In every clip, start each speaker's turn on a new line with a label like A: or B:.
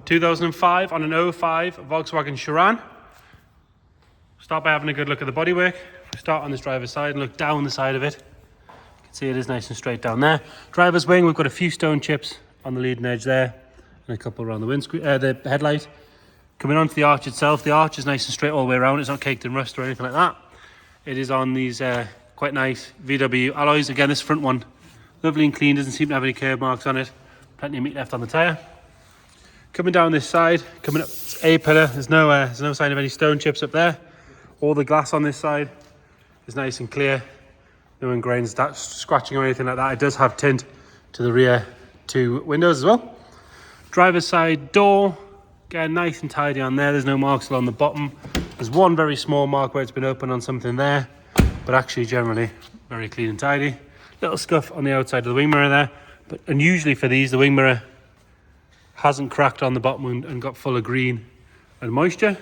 A: 2005 on an 05 Volkswagen Sharan. Start by having a good look at the bodywork. Start on this driver's side and look down the side of it. You can see it is nice and straight down there. Driver's wing, we've got a few stone chips on the leading edge there and a couple around the windscreen, the headlight. Coming onto the arch itself, the arch is nice and straight all the way around. It's not caked in rust or anything like that. It is on these quite nice VW alloys. Again, this front one, lovely and clean, doesn't seem to have any curb marks on it. Plenty of meat left on the tyre. Coming down this side, coming up A-pillar, there's no sign of any stone chips up there. All the glass on this side is nice and clear. No ingrained scratching or anything like that. It does have tint to the rear two windows as well. Driver's side door, again, nice and tidy on there. There's no marks along the bottom. There's one very small mark where it's been opened on something there, but actually generally very clean and tidy. Little scuff on the outside of the wing mirror there, but unusually for these, the wing mirror hasn't cracked on the bottom and got full of green and moisture.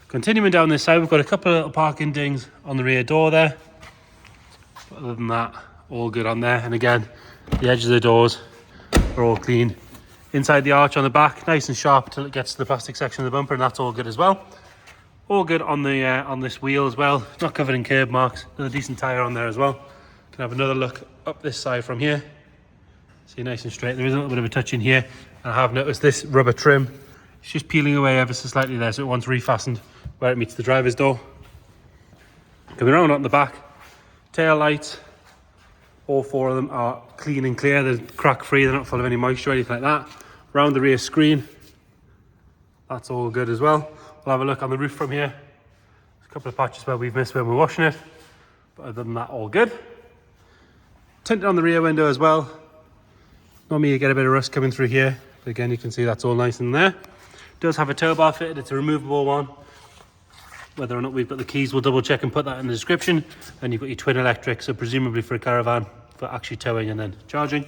A: Continuing down this side, we've got a couple of little parking dings on the rear door there. But other than that, all good on there. And again, the edges of the doors are all clean. Inside the arch on the back, nice and sharp till it gets to the plastic section of the bumper, and that's all good as well. All good on the on this wheel as well. It's not covered in curb marks. There's a decent tyre on there as well. Can have another look up this side from here. See, nice and straight. There is a little bit of a touch in here. I have noticed this rubber trim, it's just peeling away ever so slightly there, so it wants refastened where it meets the driver's door. Coming around on the back, tail lights, all four of them are clean and clear. They're crack free, they're not full of any moisture or anything like that. Around the rear screen, that's all good as well. We'll have a look on the roof from here. There's a couple of patches where we've missed when we're washing it, but other than that, all good. Tinted on the rear window as well. Normally you get a bit of rust coming through here, but again you can see that's all nice in there. It does have a tow bar fitted, it's a removable one. Whether or not we've got the keys, we'll double check and put that in the description. And you've got your twin electric, so presumably for a caravan, for actually towing and then charging.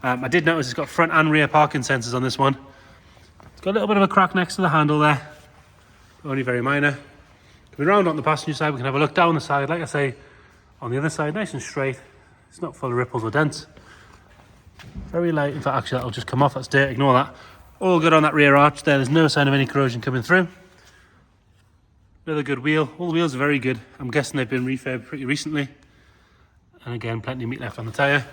A: I did notice it's got front and rear parking sensors on this one. It's got a little bit of a crack next to the handle there, only very minor. Coming around on the passenger side, we can have a look down the side. Like I say, on the other side, nice and straight. It's not full of ripples or dents. Very light. In fact, actually, that'll just come off. That's dirt. Ignore that. All good on that rear arch there. There's no sign of any corrosion coming through. Another good wheel. All the wheels are very good. I'm guessing they've been refurbed pretty recently. And again, plenty of meat left on the tyre.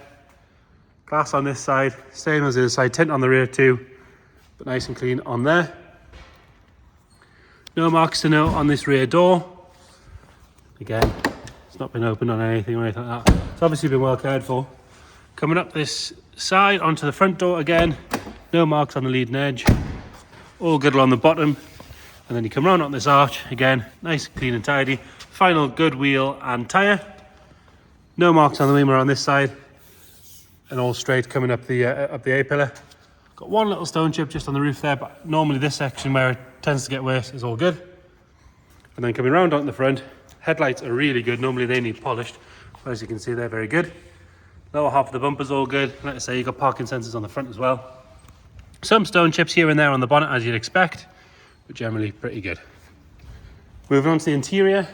A: Glass on this side, same as the other side. Tint on the rear too, but nice and clean on there. No marks to note on this rear door. Again, it's not been opened on anything or anything like that. It's obviously been well cared for. Coming up this side onto the front door again. No marks on the leading edge. All good along the bottom. And then you come around on this arch, again, nice, clean and tidy. Final good wheel and tyre. No marks on the wing mirror on this side. And all straight coming up the A-pillar. Got one little stone chip just on the roof there, but normally this section where it tends to get worse is all good. And then coming around on the front, headlights are really good. Normally they need polished, but as you can see, they're very good. Lower half of the bumper's all good. Like I say, you've got parking sensors on the front as well. Some stone chips here and there on the bonnet, as you'd expect, but generally pretty good. Moving on to the interior.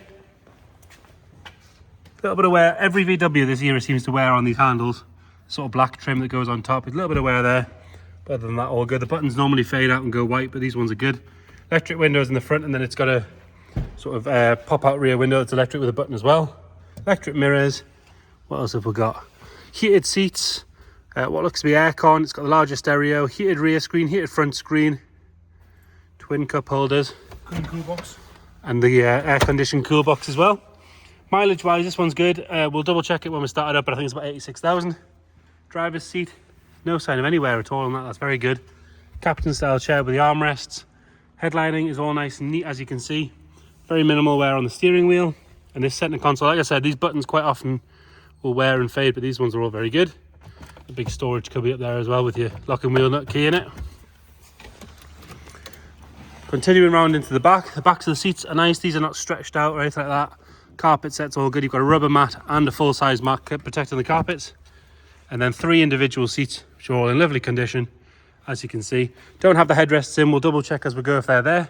A: A little bit of wear. Every VW this era seems to wear on these handles. Sort of black trim that goes on top. A little bit of wear there. But other than that, all good. The buttons normally fade out and go white, but these ones are good. Electric windows in the front, and then it's got a sort of pop-out rear window that's electric with a button as well. Electric mirrors. What else have we got? Heated seats. What looks to be aircon. It's got the larger stereo. Heated rear screen, heated front screen. Twin cup holders.
B: Cool box.
A: And the air-conditioned cool box as well. Mileage-wise, this one's good. We'll double-check it when we start it up, but I think it's about 86,000. Driver's seat. No sign of any wear at all on that. That's very good. Captain-style chair with the armrests. Headlining is all nice and neat, as you can see. Very minimal wear on the steering wheel. And this center console, like I said, these buttons quite often will wear and fade, but these ones are all very good. A big storage cubby up there as well with your lock and wheel nut key in it. Continuing round into the back. The backs of the seats are nice. These are not stretched out or anything like that. Carpet set's all good. You've got a rubber mat and a full-size mat protecting the carpets. And then 3 individual seats, which are all in lovely condition, as you can see. Don't have the headrests in. We'll double check as we go if they're there.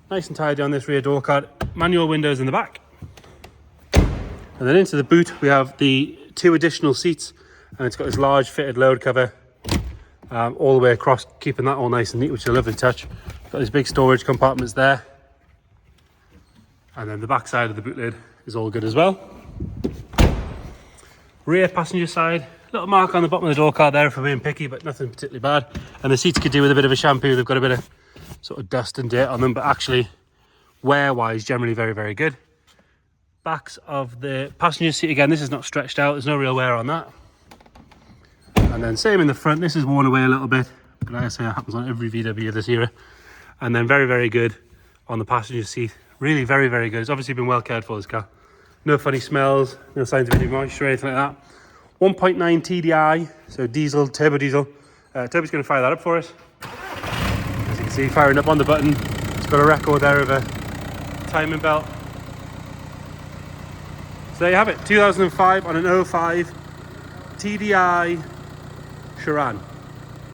A: Nice and tidy on this rear door card. Manual windows in the back. And then into the boot, we have the 2 additional seats, and it's got this large fitted load cover all the way across, keeping that all nice and neat, which is a lovely touch. Got these big storage compartments there. And then the back side of the boot lid is all good as well. Rear passenger side, little mark on the bottom of the door card there for being picky, but nothing particularly bad. And the seats could do with a bit of a shampoo. They've got a bit of sort of dust and dirt on them, but actually wear-wise, generally very, very good. Backs of the passenger seat, again, this is not stretched out. There's no real wear on that. And then same in the front. This is worn away a little bit, but like I say, it happens on every VW this era. And then very, very good on the passenger seat. Really very, very good. It's obviously been well cared for, this car. No funny smells, no signs of any moisture or anything like that. 1.9 TDI, so diesel, turbo diesel. Toby's going to fire that up for us. As you can see, firing up on the button. It's got a record there of a timing belt. So there you have it, 2005 on an 05 TDI Sharan.